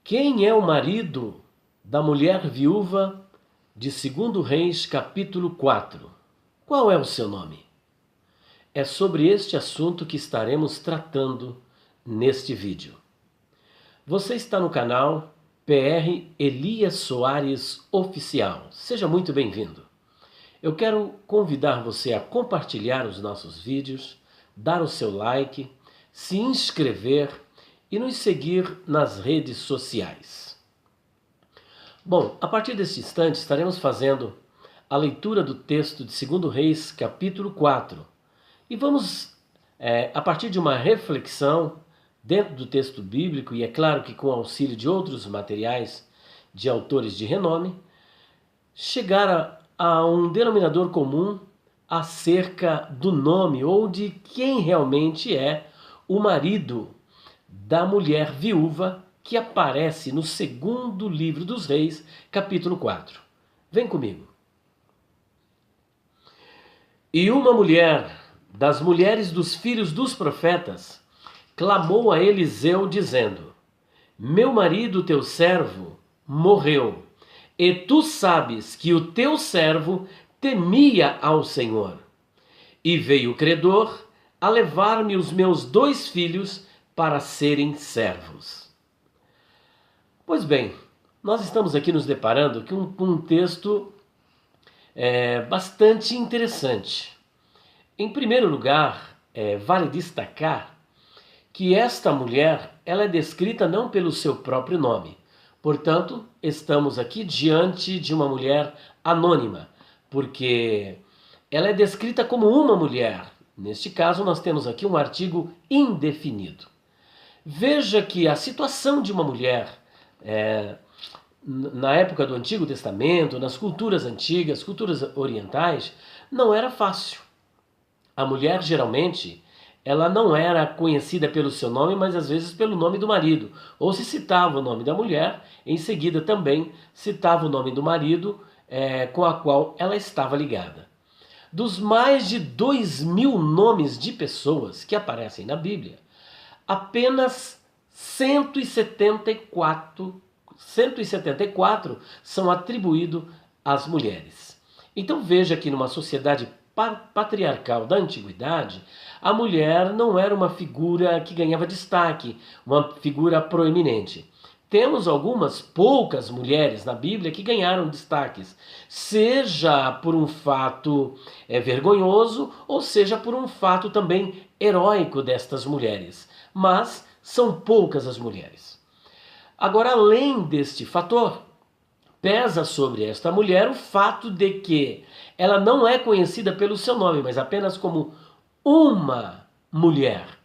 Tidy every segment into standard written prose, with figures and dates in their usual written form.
Quem é o marido da mulher viúva de 2 Reis, capítulo 4? Qual é o seu nome? É sobre este assunto que estaremos tratando neste vídeo. Você está no canal PR Elias Soares Oficial. Seja muito bem-vindo. Eu quero convidar você a compartilhar os nossos vídeos, dar o seu like, se inscrever e nos seguir nas redes sociais. Bom, a partir deste instante estaremos fazendo a leitura do texto de 2 Reis, capítulo 4. E vamos, a partir de uma reflexão dentro do texto bíblico, e é claro que com o auxílio de outros materiais de autores de renome, chegar a um denominador comum acerca do nome ou de quem realmente é o marido da mulher viúva que aparece no segundo livro dos Reis, capítulo 4. Vem comigo. E uma mulher das mulheres dos filhos dos profetas clamou a Eliseu dizendo: meu marido, teu servo, morreu, e tu sabes que o teu servo temia ao Senhor. E veio o credor a levar-me os meus 2 filhos para serem servos. Pois bem, nós estamos aqui nos deparando com um texto bastante interessante. Em primeiro lugar, vale destacar que esta mulher ela é descrita não pelo seu próprio nome. Portanto, estamos aqui diante de uma mulher anônima, porque ela é descrita como uma mulher. Neste caso, nós temos aqui um artigo indefinido. Veja que a situação de uma mulher na época do Antigo Testamento, nas culturas antigas, culturas orientais, não era fácil. A mulher geralmente ela não era conhecida pelo seu nome, mas às vezes pelo nome do marido. Ou se citava o nome da mulher, em seguida também citava o nome do marido com a qual ela estava ligada. Dos mais de 2.000 nomes de pessoas que aparecem na Bíblia, apenas 174 são atribuídos às mulheres. Então veja que numa sociedade patriarcal da antiguidade, a mulher não era uma figura que ganhava destaque, uma figura proeminente. Temos algumas poucas mulheres na Bíblia que ganharam destaques, seja por um fato vergonhoso, ou seja por um fato também heróico destas mulheres. Mas são poucas as mulheres. Agora, além deste fator, pesa sobre esta mulher o fato de que ela não é conhecida pelo seu nome, mas apenas como uma mulher.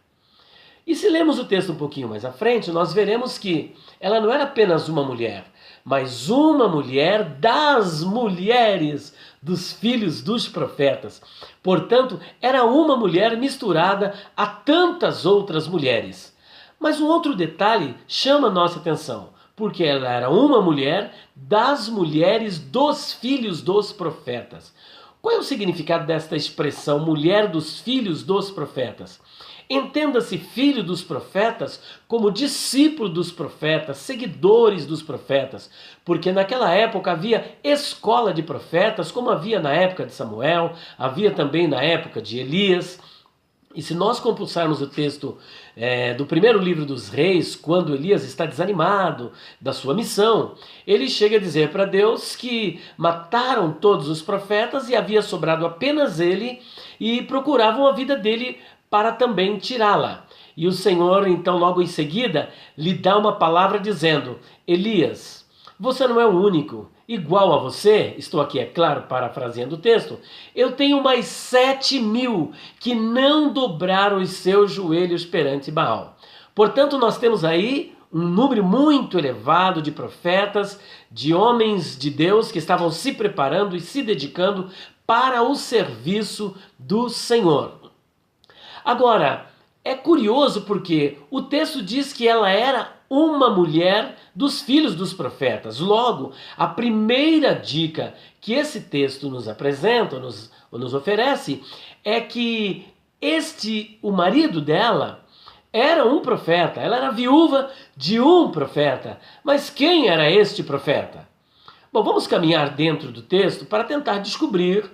E se lermos o texto um pouquinho mais à frente, nós veremos que ela não era apenas uma mulher, mas uma mulher das mulheres dos filhos dos profetas. Portanto, era uma mulher misturada a tantas outras mulheres. Mas um outro detalhe chama a nossa atenção, porque ela era uma mulher das mulheres dos filhos dos profetas. Qual é o significado desta expressão, mulher dos filhos dos profetas? Entenda-se filho dos profetas como discípulo dos profetas, seguidores dos profetas, porque naquela época havia escola de profetas, como havia na época de Samuel, havia também na época de Elias. E se nós compulsarmos o texto do primeiro livro dos Reis, quando Elias está desanimado da sua missão, ele chega a dizer para Deus que mataram todos os profetas e havia sobrado apenas ele e procuravam a vida dele para também tirá-la. E o Senhor, então, logo em seguida, lhe dá uma palavra dizendo: Elias, você não é o único. Igual a você, estou aqui, é claro, parafraseando o texto, eu tenho mais 7.000 que não dobraram os seus joelhos perante Baal. Portanto, nós temos aí um número muito elevado de profetas, de homens de Deus que estavam se preparando e se dedicando para o serviço do Senhor. Agora, é curioso porque o texto diz que ela era uma mulher dos filhos dos profetas. Logo, a primeira dica que esse texto nos apresenta, nos oferece, é que o marido dela, era um profeta, ela era viúva de um profeta. Mas quem era este profeta? Bom, vamos caminhar dentro do texto para tentar descobrir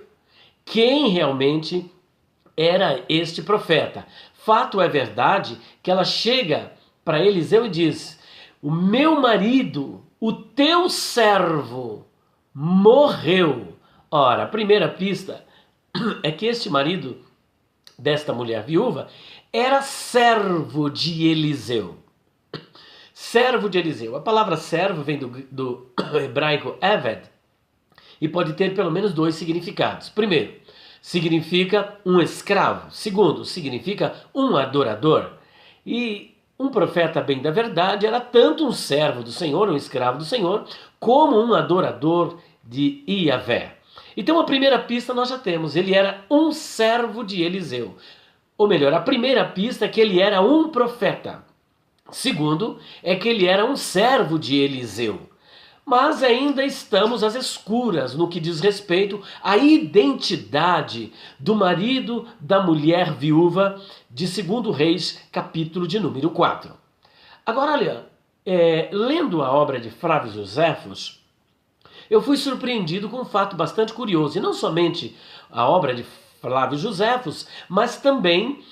quem realmente era este profeta. Fato é verdade que ela chega para Eliseu e diz: o meu marido, o teu servo, morreu. Ora, a primeira pista é que este marido desta mulher viúva era servo de Eliseu. Servo de Eliseu. A palavra servo vem do hebraico eved e pode ter pelo menos dois significados. Primeiro, significa um escravo. Segundo, significa um adorador. E um profeta bem da verdade era tanto um servo do Senhor, um escravo do Senhor, como um adorador de Iavé. Então a primeira pista nós já temos, ele era um servo de Eliseu. Ou melhor, a primeira pista é que ele era um profeta. Segundo, é que ele era um servo de Eliseu. Mas ainda estamos às escuras no que diz respeito à identidade do marido da mulher viúva de 2 Reis, capítulo de número 4. Agora, olha, lendo a obra de Flávio Joséfos, eu fui surpreendido com um fato bastante curioso. E não somente a obra de Flávio Joséfos, mas também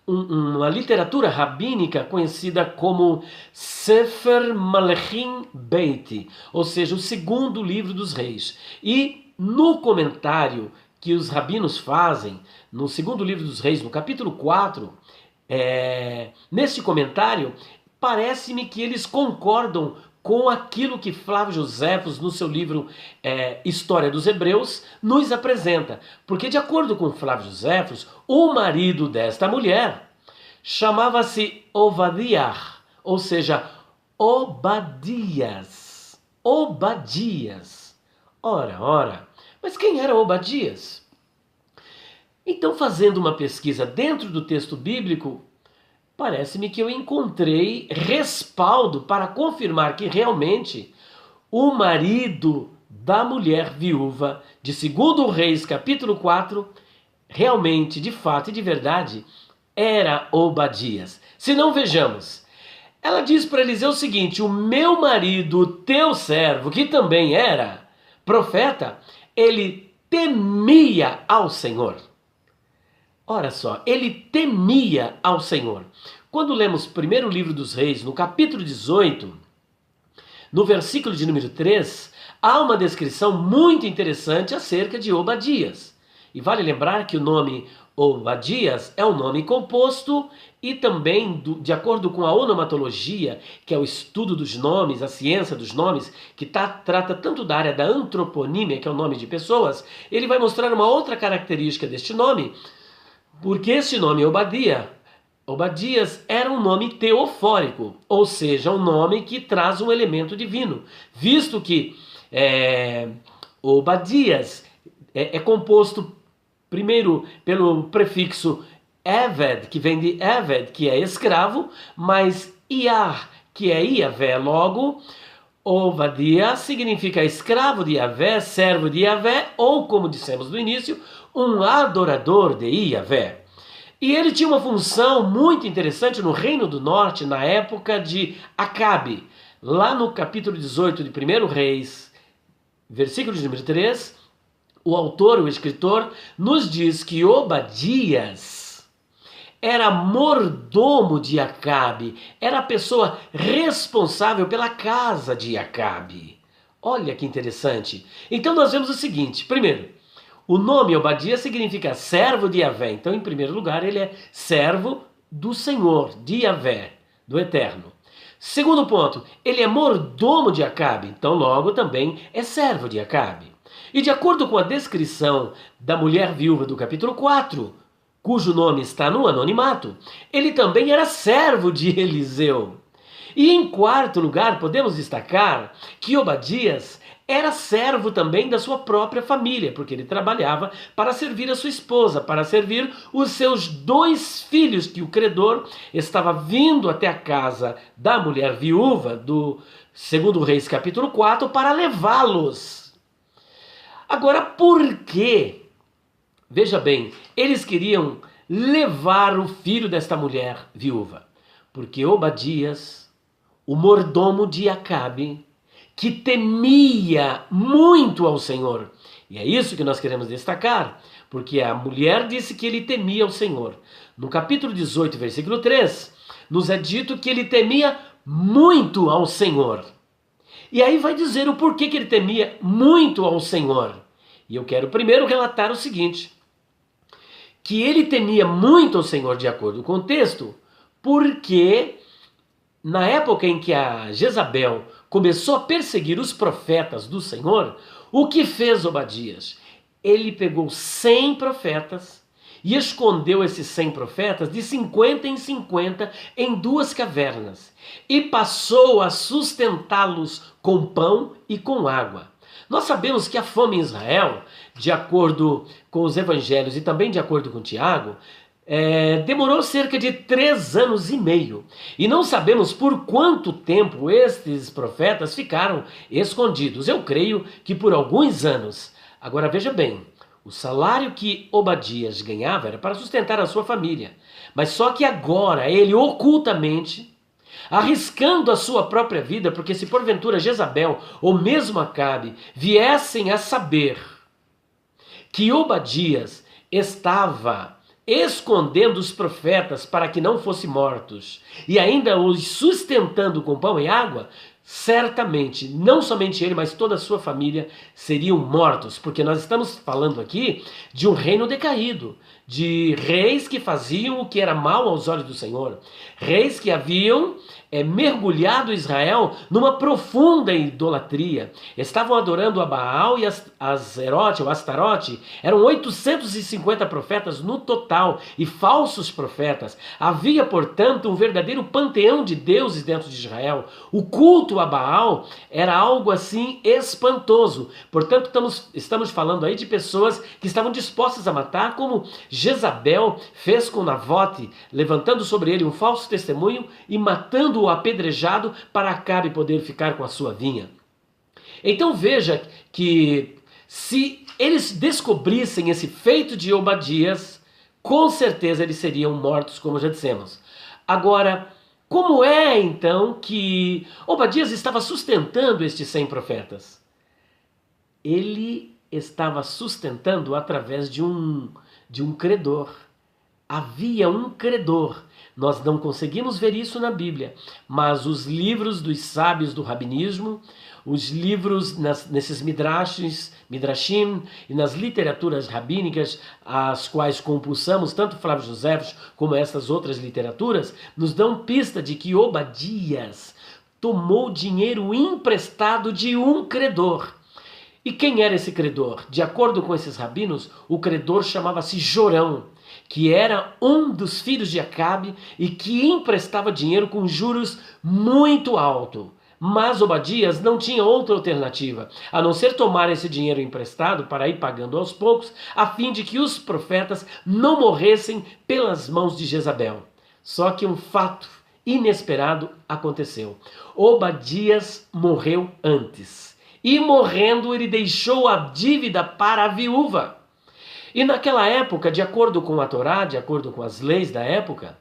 uma literatura rabínica conhecida como Sefer Malachim Beiti, ou seja, o segundo livro dos reis. E no comentário que os rabinos fazem, no segundo livro dos reis, no capítulo 4, neste comentário, parece-me que eles concordam com aquilo que Flávio Joséfos, no seu livro História dos Hebreus, nos apresenta. Porque, de acordo com Flávio Joséfos, o marido desta mulher chamava-se Ovadiah, ou seja, Obadias. Obadias. Ora, mas quem era Obadias? Então, fazendo uma pesquisa dentro do texto bíblico, parece-me que eu encontrei respaldo para confirmar que realmente o marido da mulher viúva de 2 Reis, capítulo 4, realmente, de fato e de verdade, era Obadias. Se não, vejamos. Ela diz para Eliseu o seguinte: o meu marido, o teu servo, que também era profeta, ele temia ao Senhor. Ora só, ele temia ao Senhor. Quando lemos o primeiro livro dos reis, no capítulo 18, no versículo de número 3, há uma descrição muito interessante acerca de Obadias. E vale lembrar que o nome Obadias é um nome composto e também, de acordo com a onomatologia, que é o estudo dos nomes, a ciência dos nomes, que trata tanto da área da antroponímia, que é o nome de pessoas, ele vai mostrar uma outra característica deste nome, porque este nome Obadias era um nome teofórico, ou seja, um nome que traz um elemento divino, visto que Obadias é composto primeiro pelo prefixo Eved, que vem de Eved, que é escravo, mas Iar, que é Iavé. Logo, Obadias significa escravo de Iavé, servo de Iavé, ou, como dissemos no início, um adorador de Iavé. E ele tinha uma função muito interessante no Reino do Norte, na época de Acabe. Lá no capítulo 18 de 1 Reis, versículo de número 3, o autor, o escritor, nos diz que Obadias era mordomo de Acabe, era a pessoa responsável pela casa de Acabe. Olha que interessante. Então nós vemos o seguinte: primeiro, o nome Obadias significa servo de Iavé. Então, em primeiro lugar, ele é servo do Senhor, de Iavé, do Eterno. Segundo ponto, ele é mordomo de Acabe. Então, logo, também é servo de Acabe. E de acordo com a descrição da mulher viúva do capítulo 4, cujo nome está no anonimato, ele também era servo de Eliseu. E em quarto lugar, podemos destacar que Obadias era servo também da sua própria família, porque ele trabalhava para servir a sua esposa, para servir os seus 2 filhos, que o credor estava vindo até a casa da mulher viúva do 2 Reis capítulo 4 para levá-los. Agora, por quê? Veja bem, eles queriam levar o filho desta mulher viúva. Porque Obadias, o mordomo de Acabe, que temia muito ao Senhor, e é isso que nós queremos destacar, porque a mulher disse que ele temia ao Senhor. No capítulo 18, versículo 3, nos é dito que ele temia muito ao Senhor. E aí vai dizer o porquê que ele temia muito ao Senhor. E eu quero primeiro relatar o seguinte, que ele temia muito ao Senhor, de acordo com o texto, porque na época em que a Jezabel começou a perseguir os profetas do Senhor, o que fez Obadias? Ele pegou 100 profetas e escondeu esses 100 profetas de 50 em 50 em 2 cavernas e passou a sustentá-los com pão e com água. Nós sabemos que a fome em Israel, de acordo com os evangelhos e também de acordo com Tiago, demorou cerca de 3 anos e meio. E não sabemos por quanto tempo estes profetas ficaram escondidos. Eu creio que por alguns anos. Agora veja bem, o salário que Obadias ganhava era para sustentar a sua família. Mas só que agora ele ocultamente, arriscando a sua própria vida, porque se porventura Jezabel ou mesmo Acabe viessem a saber que Obadias estava escondendo os profetas para que não fossem mortos e ainda os sustentando com pão e água, certamente, não somente ele, mas toda a sua família seriam mortos, porque nós estamos falando aqui de um reino decaído, de reis que faziam o que era mal aos olhos do Senhor, reis que haviam mergulhado Israel numa profunda idolatria, estavam adorando a Baal e Azerote, ou Astarote. Eram 850 profetas no total e falsos profetas. Havia, portanto, um verdadeiro panteão de deuses dentro de Israel. O culto a Baal era algo assim espantoso. Portanto, estamos falando aí de pessoas que estavam dispostas a matar, como Jezabel fez com Nabote, levantando sobre ele um falso testemunho e matando-o apedrejado para Acabe poder ficar com a sua vinha. Então veja que se eles descobrissem esse feito de Obadias, com certeza eles seriam mortos, como já dissemos. Agora, como é então que Obadias estava sustentando estes 100 profetas? Ele estava sustentando através de um credor. Havia um credor. Nós não conseguimos ver isso na Bíblia, mas os livros dos sábios do rabinismo, os livros nesses midrashim e nas literaturas rabínicas, as quais compulsamos, tanto Flávio Joséfos como essas outras literaturas, nos dão pista de que Obadias tomou dinheiro emprestado de um credor. E quem era esse credor? De acordo com esses rabinos, o credor chamava-se Jorão, que era um dos filhos de Acabe e que emprestava dinheiro com juros muito altos. Mas Obadias não tinha outra alternativa, a não ser tomar esse dinheiro emprestado para ir pagando aos poucos, a fim de que os profetas não morressem pelas mãos de Jezabel. Só que um fato inesperado aconteceu. Obadias morreu antes. E morrendo, ele deixou a dívida para a viúva. E naquela época, de acordo com a Torá, de acordo com as leis da época,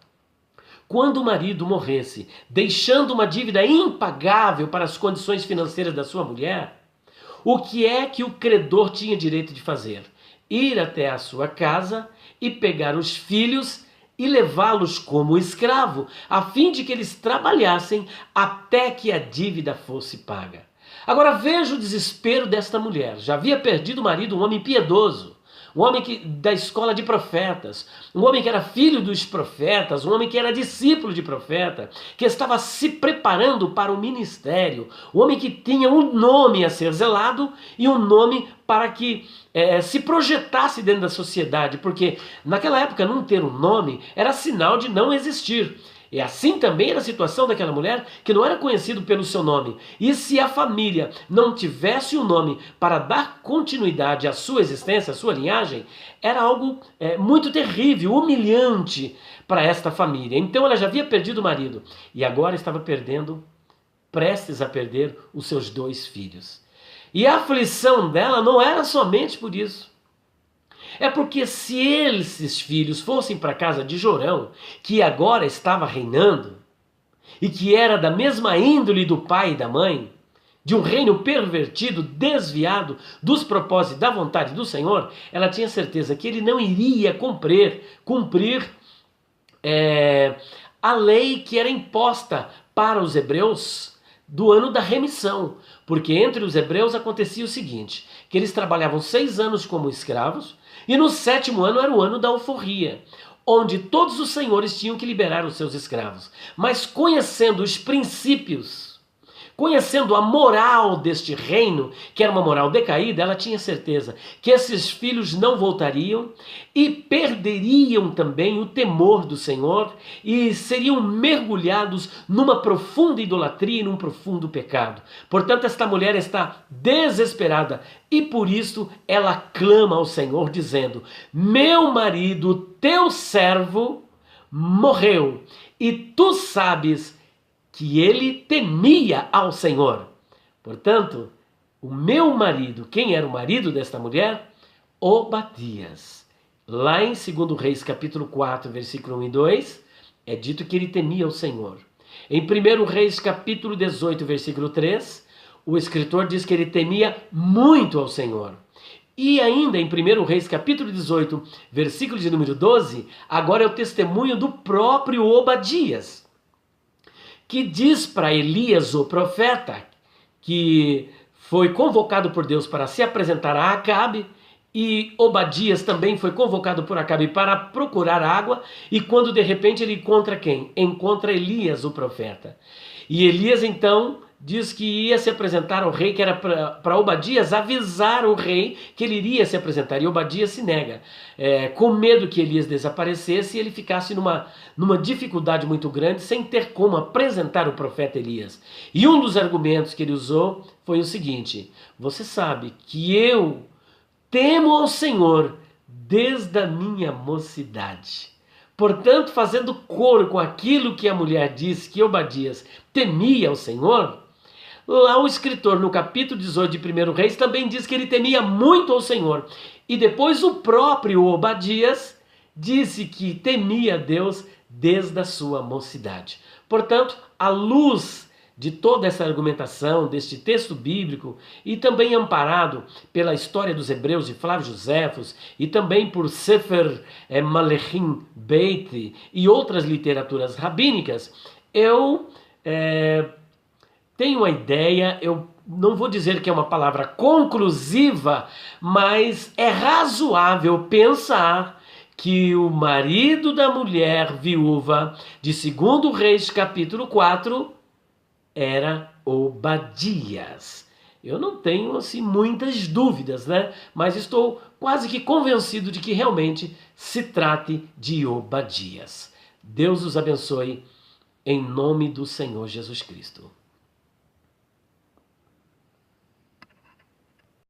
quando o marido morresse, deixando uma dívida impagável para as condições financeiras da sua mulher, o que é que o credor tinha direito de fazer? Ir até a sua casa e pegar os filhos e levá-los como escravo, a fim de que eles trabalhassem até que a dívida fosse paga. Agora veja o desespero desta mulher. Já havia perdido o marido, um homem piedoso, um homem da escola de profetas, um homem que era filho dos profetas, um homem que era discípulo de profeta, que estava se preparando para o ministério, um homem que tinha um nome a ser zelado e um nome para que se projetasse dentro da sociedade, porque naquela época não ter um nome era sinal de não existir. E assim também era a situação daquela mulher que não era conhecido pelo seu nome. E se a família não tivesse um nome para dar continuidade à sua existência, à sua linhagem, era algo muito terrível, humilhante para esta família. Então ela já havia perdido o marido e agora estava prestes a perder os seus 2 filhos. E a aflição dela não era somente por isso. É porque se esses filhos fossem para a casa de Jorão, que agora estava reinando, e que era da mesma índole do pai e da mãe, de um reino pervertido, desviado dos propósitos da vontade do Senhor, ela tinha certeza que ele não iria cumprir a lei que era imposta para os hebreus do ano da remissão. Porque entre os hebreus acontecia o seguinte, que eles trabalhavam 6 anos como escravos, e no 7º ano era o ano da alforria, onde todos os senhores tinham que liberar os seus escravos. Mas conhecendo os princípios, conhecendo a moral deste reino, que era uma moral decaída, ela tinha certeza que esses filhos não voltariam e perderiam também o temor do Senhor e seriam mergulhados numa profunda idolatria e num profundo pecado. Portanto, esta mulher está desesperada e por isso ela clama ao Senhor dizendo: meu marido, teu servo, morreu e tu sabes que ele temia ao Senhor. Portanto, o meu marido, quem era o marido desta mulher? Obadias. Lá em 2 Reis capítulo 4, versículo 1 e 2, é dito que ele temia o Senhor. Em 1 Reis capítulo 18, versículo 3, o escritor diz que ele temia muito ao Senhor. E ainda em 1 Reis capítulo 18, versículo de número 12, agora é o testemunho do próprio Obadias, que diz para Elias, o profeta, que foi convocado por Deus para se apresentar a Acabe, e Obadias também foi convocado por Acabe para procurar água, e quando de repente ele encontra quem? Encontra Elias, o profeta. E Elias então diz que ia se apresentar ao rei, que era para Obadias avisar o rei que ele iria se apresentar. E Obadias se nega, com medo que Elias desaparecesse e ele ficasse numa dificuldade muito grande, sem ter como apresentar o profeta Elias. E um dos argumentos que ele usou foi o seguinte: você sabe que eu temo ao Senhor desde a minha mocidade. Portanto, fazendo coro com aquilo que a mulher disse, que Obadias temia ao Senhor, lá o escritor, no capítulo 18 de 1 Reis, também diz que ele temia muito ao Senhor. E depois o próprio Obadias disse que temia a Deus desde a sua mocidade. Portanto, à luz de toda essa argumentação, deste texto bíblico, e também amparado pela história dos hebreus de Flávio Joséfos, e também por Sefer Malachim Beit e outras literaturas rabínicas, eu tenho uma ideia, eu não vou dizer que é uma palavra conclusiva, mas é razoável pensar que o marido da mulher viúva de 2 Reis capítulo 4 era Obadias. Eu não tenho assim muitas dúvidas, né? Mas estou quase que convencido de que realmente se trate de Obadias. Deus os abençoe em nome do Senhor Jesus Cristo.